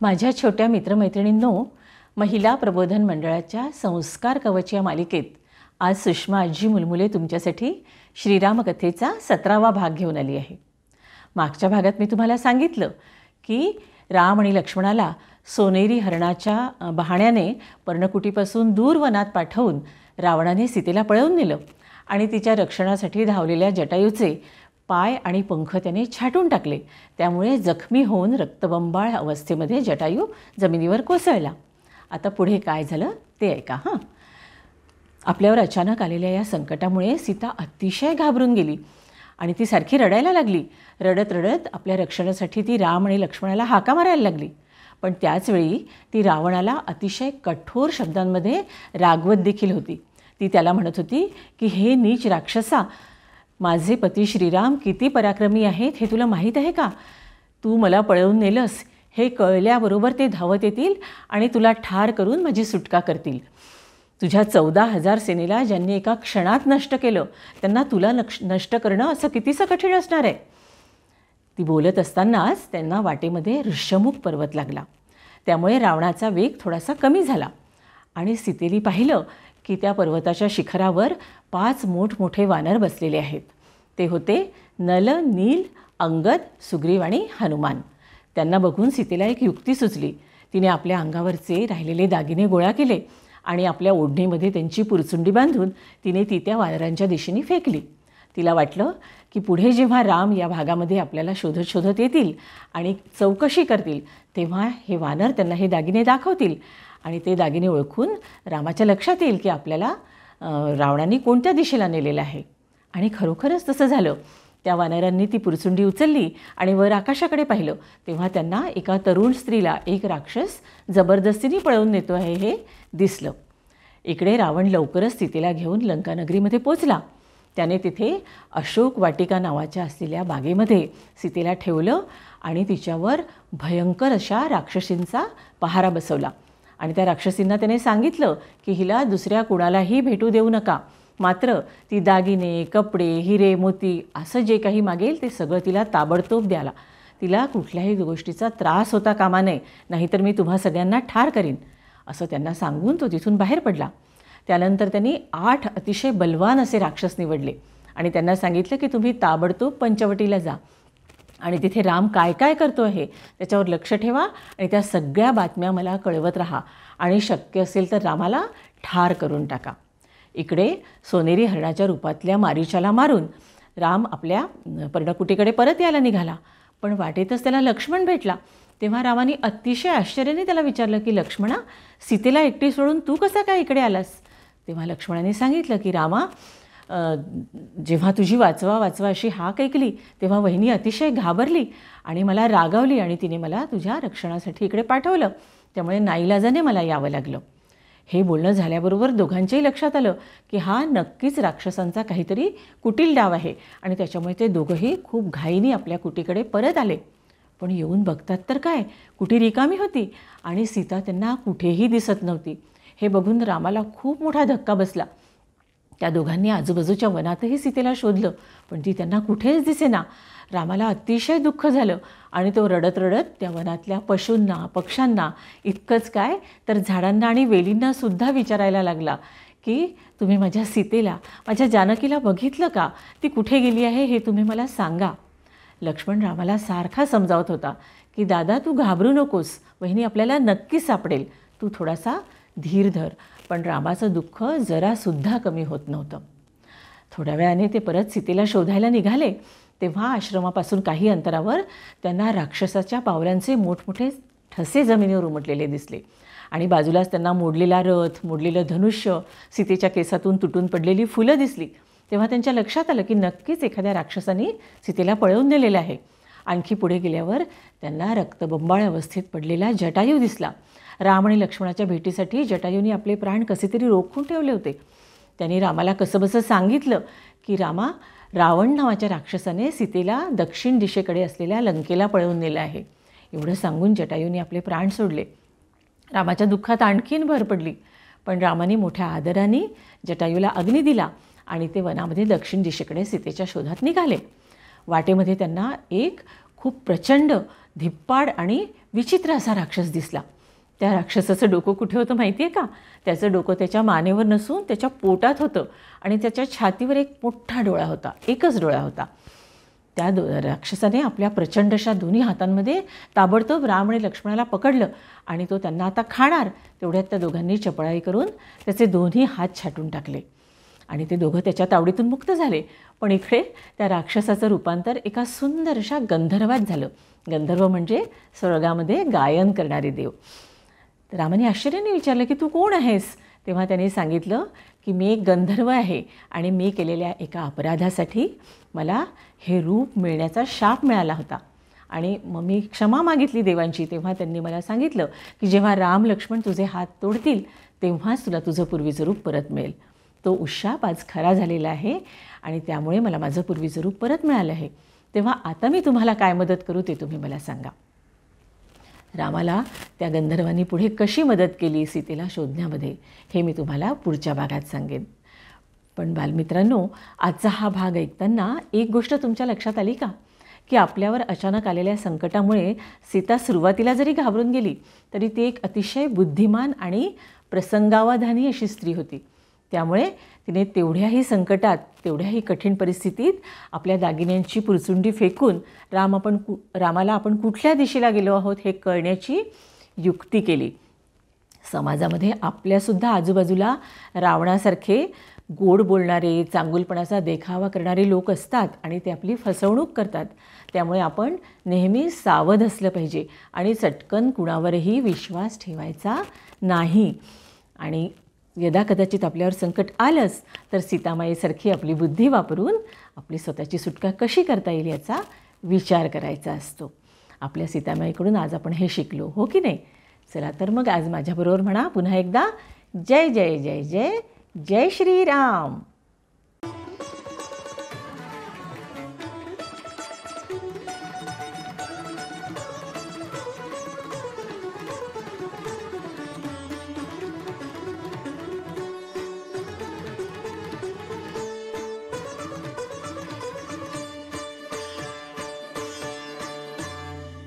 माझ्या छोट्या मित्रमैत्रिणींनो, महिला प्रबोधन मंडळाच्या संस्कार कवच या मालिकेत आज सुषमा आजी मुलमुले तुमच्यासाठी श्रीरामकथेचा 17वा भाग घेऊन आली आहे. मागच्या भागात मी तुम्हाला सांगितलं की राम आणि लक्ष्मणाला सोनेरी हरणाच्या बहाण्याने पर्णकुटीपासून दूर वनात पाठवून रावणाने सीतेला पळवून नेलं आणि तिच्या रक्षणासाठी धावलेल्या जटायूचे पाय आणि पंख त्याने छाटून टाकले. त्यामुळे जखमी होऊन रक्तबंबाळ अवस्थेमध्ये जटायू जमिनीवर कोसळला. आता पुढे काय झालं ते ऐका. आपल्यावर अचानक आलेल्या या संकटामुळे सीता अतिशय घाबरून गेली आणि ती सारखी रडायला लागली. रडत रडत आपल्या रक्षणासाठी ती राम आणि लक्ष्मणाला हाका मारायला लागली. पण त्याचवेळी ती रावणाला अतिशय कठोर शब्दांमध्ये रागवत देखील होती. ती त्याला म्हणत होती की हे नीच राक्षसा, माझे पती श्रीराम किती पराक्रमी आहेत हे तुला माहीत आहे का? तू मला पळवून नेलंस हे कळल्याबरोबर ते धावत येतील आणि तुला ठार करून माझी सुटका करतील. तुझ्या 14,000 सेनेला ज्यांनी एका क्षणात नष्ट केलं त्यांना तुला नष्ट करणं असं कितीसं कठीण असणार आहे. ती बोलत असतानाच त्यांना वाटेमध्ये ऋष्यमुख पर्वत लागला. त्यामुळे रावणाचा वेग थोडासा कमी झाला आणि सीतेने पाहिलं की त्या पर्वताच्या शिखरावर 5 मोठमोठे वानर बसलेले आहेत. ते होते नल, नील, अंगद, सुग्रीव आणि हनुमान. त्यांना बघून सीतेला एक युक्ती सुचली. तिने आपल्या अंगावरचे राहिलेले दागिने गोळा केले आणि आपल्या ओढणीमध्ये त्यांची पुरचुंडी बांधून तिने ती त्या वानरांच्या दिशेने फेकली. तिला वाटलं की पुढे जेव्हा राम या भागामध्ये आपल्याला शोधत शोधत येतील आणि चौकशी करतील तेव्हा हे वानर त्यांना हे दागिने दाखवतील आणि ते दागिने ओळखून रामाच्या लक्षात येईल की आपल्याला रावणाने कोणत्या दिशेला नेलेलं आहे. आणि खरोखरच तसं झालं. त्या वानरांनी ती पुरचुंडी उचलली आणि वर आकाशाकडे पाहिलं तेव्हा त्यांना एका तरुण स्त्रीला एक राक्षस जबरदस्तीने पळवून नेतो आहे हे दिसलं. इकडे रावण लवकरच सीतेला घेऊन लंकानगरीमध्ये पोचला. त्याने तिथे अशोक वाटिका नावाच्या असलेल्या बागेमध्ये सीतेला ठेवलं आणि तिच्यावर भयंकर अशा राक्षसींचा पहारा बसवला. आणि त्या राक्षसींना त्याने सांगितलं की हिला दुसऱ्या कुणालाही भेटू देऊ नका, मात्र ती दागिने, कपडे, हिरे, मोती असं जे काही मागेल ते सगळं तिला ताबडतोब द्याला. तिला कुठल्याही गोष्टीचा त्रास होता कामा नये, नाहीतर मी तुम्हा सगळ्यांना ठार करीन असं त्यांना सांगून तो तिथून बाहेर पडला. त्यानंतर त्यांनी 8 अतिशय बलवान असे राक्षस निवडले आणि त्यांना सांगितलं की तुम्ही ताबडतोब पंचवटीला जा आणि तिथे राम काय काय करतो आहे त्याच्यावर लक्ष ठेवा आणि त्या सगळ्या बातम्या मला कळवत राहा आणि शक्य असेल तर रामाला ठार करून टाका. इकडे सोनेरी हरणाच्या रूपातल्या मारीचाला मारून राम आपल्या पर्णकुटीकडे परत यायला निघाला. पण वाटेतच त्याला लक्ष्मण भेटला. तेव्हा रामाने अतिशय आश्चर्याने त्याला विचारलं की लक्ष्मणा, सीतेला एकटी सोडून तू कसा काय इकडे आलास? तेव्हा लक्ष्मणाने सांगितलं की रामा, जेव्हा तुझी वाचवा वाचवा अशी हाक ऐकली तेव्हा वहिनी अतिशय घाबरली आणि मला रागावली आणि तिने मला तुझ्या रक्षणासाठी इकडे पाठवलं. त्यामुळे नाईलाजाने मला यावं लागलं. हे बोलणं झाल्याबरोबर दोघांच्याही लक्षात आलं की हा नक्कीच राक्षसांचा काहीतरी कुटील डाव आहे आणि त्याच्यामुळे ते दोघंही खूप घाईने आपल्या कुटीकडे परत आले. पण येऊन बघतात तर काय, कुटी रिकामी होती आणि सीता त्यांना कुठेही दिसत नव्हती. हे बघून रामाला खूप मोठा धक्का बसला. त्या दोघांनी आजूबाजूच्या वनातही सीतेला शोधलं पण ती त्यांना कुठेच दिसेना. रामाला अतिशय दुःख झालं आणि तो रडत रडत त्या वनातल्या पशूंना, पक्ष्यांना, इतकंच काय तर झाडांना आणि वेलींनासुद्धा विचारायला लागला की तुम्ही माझ्या सीतेला, माझ्या जानकीला बघितलं का? ती कुठे गेली आहे हे तुम्ही मला सांगा. लक्ष्मण रामाला सारखा समजावत होता की दादा तू घाबरू नकोस, वहिनी आपल्याला नक्कीच सापडेल, तू थोडासा धीर धर. पण रामाचं दुःख जरासुद्धा कमी होत नव्हतं. थोड्या वेळाने ते परत सीतेला शोधायला निघाले तेव्हा आश्रमापासून काही अंतरावर त्यांना राक्षसाच्या पावलांचे मोठमोठे ठसे जमिनीवर उमटलेले दिसले आणि बाजूलाच त्यांना मोडलेला रथ, मोडलेलं धनुष्य, सीतेच्या केसातून तुटून पडलेली फुलं दिसली. तेव्हा त्यांच्या लक्षात आलं की नक्कीच एखाद्या राक्षसाने सीतेला पळवून नेलेलं आहे. आणखी पुढे गेल्यावर त्यांना रक्तबंबाळ अवस्थेत पडलेला जटायू दिसला. राम आणि लक्ष्मणाच्या भेटीसाठी जटायूने आपले प्राण कसे तरी रोखून ठेवले होते. त्यांनी रामाला कसंबसं सांगितलं की रामा, रावण नावाच्या राक्षसाने सीतेला दक्षिण दिशेकडे असलेल्या लंकेला पळवून नेलं आहे. एवढं सांगून जटायूने आपले प्राण सोडले. रामाच्या दुःखात आणखीन भर पडली. पण रामाने मोठ्या आदराने जटायूला अग्नी दिला आणि ते वनामध्ये दक्षिण दिशेकडे सीतेच्या शोधात निघाले. वाटेमध्ये त्यांना एक खूप प्रचंड धिप्पाड आणि विचित्र असा राक्षस दिसला. त्या राक्षसाचं डोकं कुठे होतं माहिती आहे का? त्याचं डोकं त्याच्या मानेवर नसून त्याच्या पोटात होतं आणि त्याच्या छातीवर एक मोठा डोळा होता, एकच डोळा होता. त्या राक्षसाने आपल्या प्रचंड अशा दोन्ही हातांमध्ये ताबडतोब राम आणि लक्ष्मणाला पकडलं आणि तो त्यांना आता खाणार. तेवढ्यात त्या दोघांनी चपळाई करून त्याचे दोन्ही हात छाटून टाकले आणि ते दोघं त्याच्या तावडीतून मुक्त झाले. पण इकडे त्या राक्षसाचं रूपांतर एका सुंदर अशा गंधर्वात झालं. गंधर्व म्हणजे स्वर्गामध्ये गायन करणारे देव. रामाने आश्चर्याने विचारलं की तू कोण आहेस? तेव्हा त्याने सांगितलं की मी एक गंधर्व आहे आणि मी केलेल्या एका अपराधासाठी मला हे रूप मिळण्याचा शाप मिळाला होता आणि मग मी क्षमा मागितली देवांची. तेव्हा त्यांनी मला सांगितलं की जेव्हा राम लक्ष्मण तुझे हात तोडतील तेव्हाच तुला तुझं पूर्वीचं रूप परत मिळेल. तो उशाप आज खरा झालेला आहे आणि त्यामुळे मला माझं पूर्वीचं रूप परत मिळालं आहे. तेव्हा आता मी तुम्हाला काय मदत करू ते तुम्ही मला सांगा. रामाला त्या गंधर्वांनी पुढे कशी मदत केली सीतेला शोधण्यामध्ये हे मी तुम्हाला पुढच्या भागात सांगेन. पण बालमित्रांनो, आजचा हा भाग ऐकताना एक गोष्ट तुमच्या लक्षात आली का? की आपल्यावर अचानक आलेल्या संकटामुळे सीता सुरुवातीला जरी घाबरून गेली तरी ती एक अतिशय बुद्धिमान आणि प्रसंगावधानी अशी स्त्री होती. त्यामुळे तिने तेवढ्याही संकटात, तेवढ्याही कठीण परिस्थितीत आपल्या दागिन्यांची पुरचुंडी फेकून रामाला आपण कुठल्या दिशेला गेलो आहोत हे कळण्याची युक्ती केली. समाजामध्ये आपल्यासुद्धा आजूबाजूला रावणासारखे गोड बोलणारे, चांगुलपणाचा देखावा करणारे लोक असतात आणि ते आपली फसवणूक करतात. त्यामुळे आपण नेहमी सावध असलं पाहिजे आणि चटकन कुणावरही विश्वास ठेवायचा नाही. आणि यदाकदाचित आपल्यावर संकट आलंच तर सीतामाईसारखी आपली बुद्धी वापरून आपली स्वतःची सुटका कशी करता येईल याचा विचार करायचा असतो. आपल्या सीतामाईकडून आज आपण हे शिकलो, हो की नाही? चला तर मग आज माझ्याबरोबर म्हणा पुन्हा एकदा, जय जय जय जय जय श्रीराम.